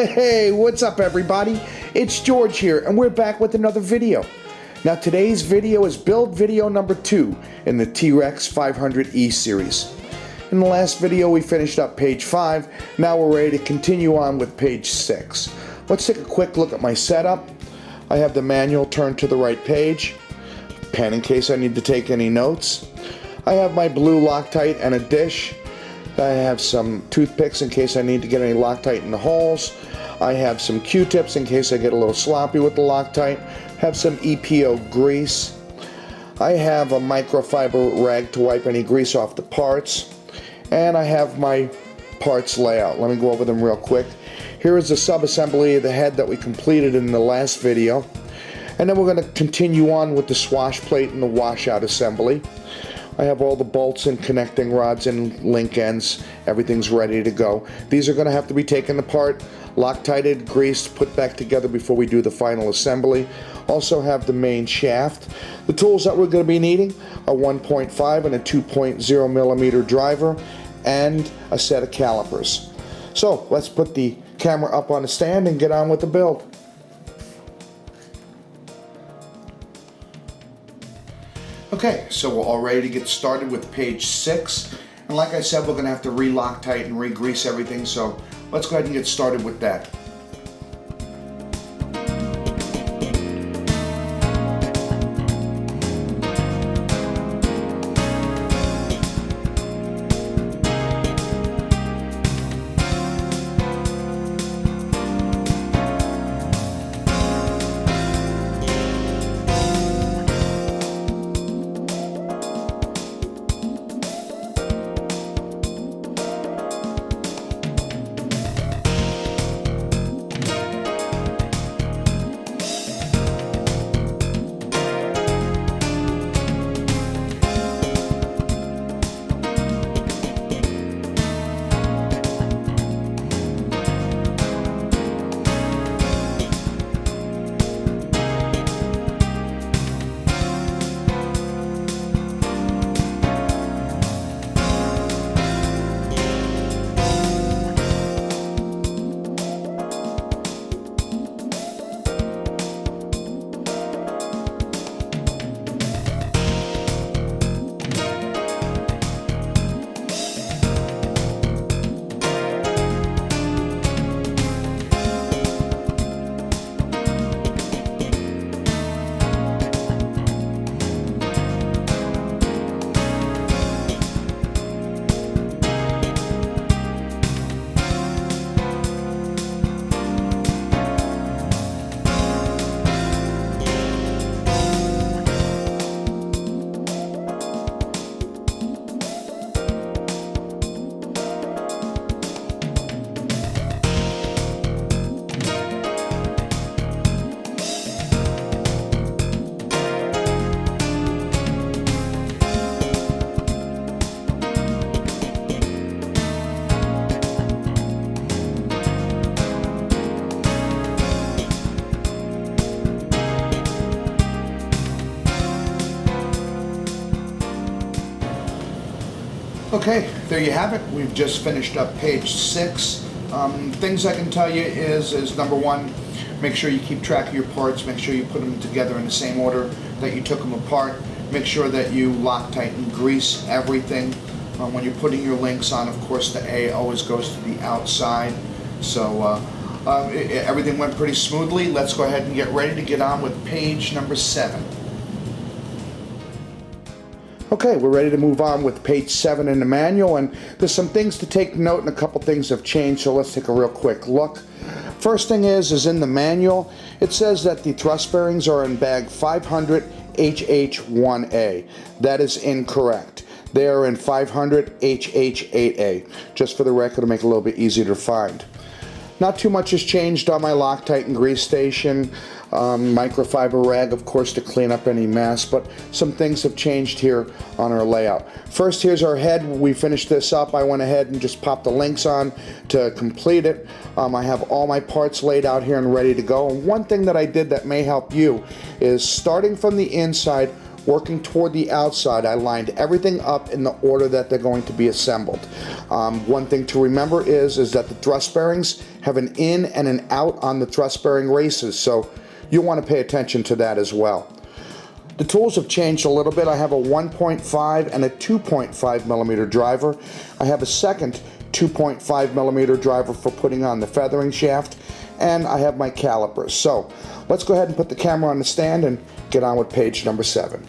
Hey, what's up everybody? It's George here and we're back with another video. Now today's video is build video number 2 in the Trex 500E series. In the last video we finished up page 5, now we're ready to continue on with page 6. Let's take a quick look at my setup. I have the manual turned to the right page, pen in case I need to take any notes. I have my blue Loctite and a dish. I have some toothpicks in case I need to get any Loctite in the holes. I have some Q-tips in case I get a little sloppy with the Loctite. Have some EPO grease. I have a microfiber rag to wipe any grease off the parts. And I have my parts layout. Let me go over them real quick. Here is the sub-assembly of the head that we completed in the last video. And then we're going to continue on with the swash plate and the washout assembly. I have all the bolts and connecting rods and link ends. Everything's ready to go. These are going to have to be taken apart, Loctited, greased, put back together before we do the final assembly. Also have the main shaft. The tools that we're going to be needing are 1.5 and a 2.0 millimeter driver and a set of calipers. So let's put the camera up on the stand and get on with the build. Okay, so we're all ready to get started with page 6. And like I said, we're going to have to re-Loctite and re-grease everything, so let's go ahead and get started with that. Okay, there you have it. We've just finished up page 6. Things I can tell you is number 1, make sure you keep track of your parts. Make sure you put them together in the same order that you took them apart. Make sure that you Loctite and grease everything. When you're putting your links on, of course, the A always goes to the outside. So everything went pretty smoothly. Let's go ahead and get ready to get on with page number 7. Okay, we're ready to move on with page 7 in the manual, and there's some things to take note and a couple things have changed, so let's take a real quick look. First thing is in the manual, it says that the thrust bearings are in bag 500 HH1A. That is incorrect. They are in 500 HH8A, just for the record to make it a little bit easier to find. Not too much has changed on my Loctite and grease station. Microfiber rag, of course, to clean up any mess, but some things have changed here on our layout. First, here's our head. We finished this up. I went ahead and just popped the links on to complete it. I have all my parts laid out here and ready to go. And one thing that I did that may help you is starting from the inside, working toward the outside, I lined everything up in the order that they're going to be assembled. One thing to remember is that the thrust bearings have an in and an out on the thrust bearing races, so you'll want to pay attention to that as well. The tools have changed a little bit. I have a 1.5 and a 2.5 millimeter driver. I have a second 2.5 millimeter driver for putting on the feathering shaft, and I have my calipers. So let's go ahead and put the camera on the stand and get on with page number 7.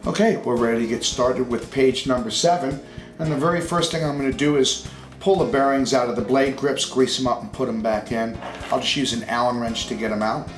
Okay, we're ready to get started with page number 7, and the very first thing I'm going to do is pull the bearings out of the blade grips, grease them up, and put them back in. I'll just use an Allen wrench to get them out.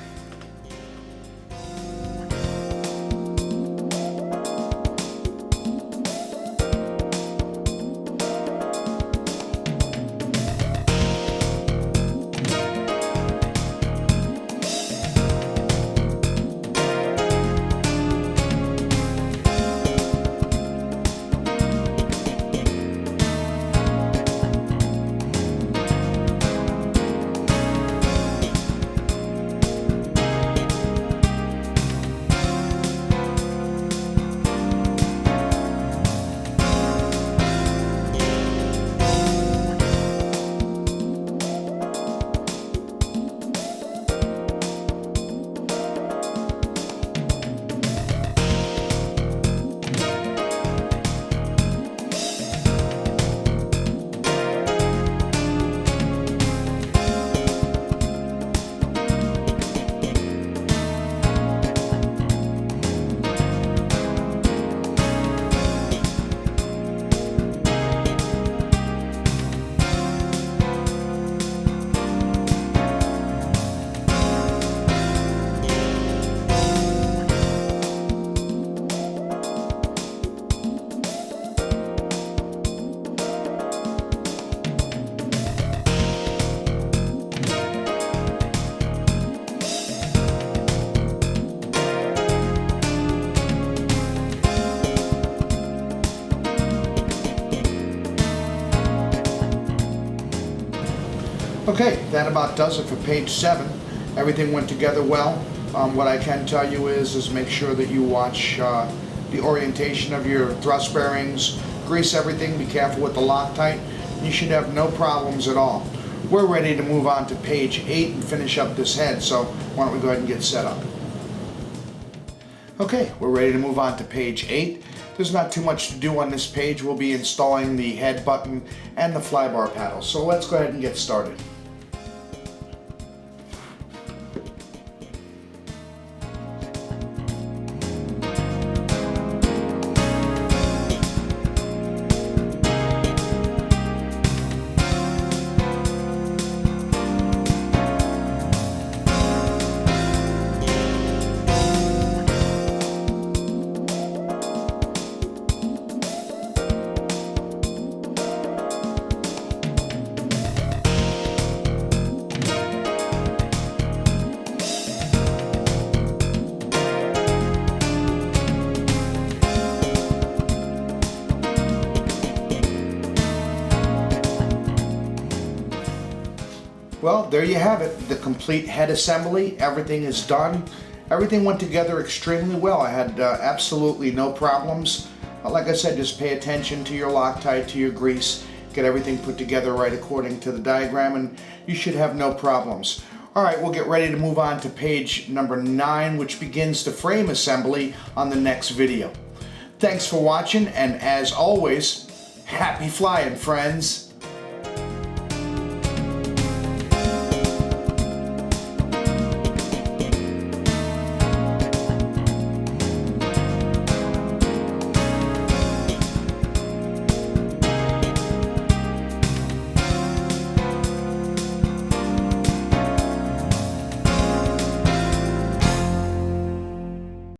Okay, that about does it for page 7. Everything went together well. What I can tell you is make sure that you watch the orientation of your thrust bearings, grease everything, be careful with the Loctite. You should have no problems at all. We're ready to move on to page 8 and finish up this head, so why don't we go ahead and get set up. Okay, we're ready to move on to page 8. There's not too much to do on this page. We'll be installing the head button and the flybar paddle, so let's go ahead and get started. Well, there you have it, the complete head assembly. Everything is done. Everything went together extremely well. I had absolutely no problems. Like I said, just pay attention to your Loctite, to your grease, get everything put together right according to the diagram, and you should have no problems. All right, we'll get ready to move on to page number 9, which begins the frame assembly on the next video. Thanks for watching, and as always, happy flying, friends.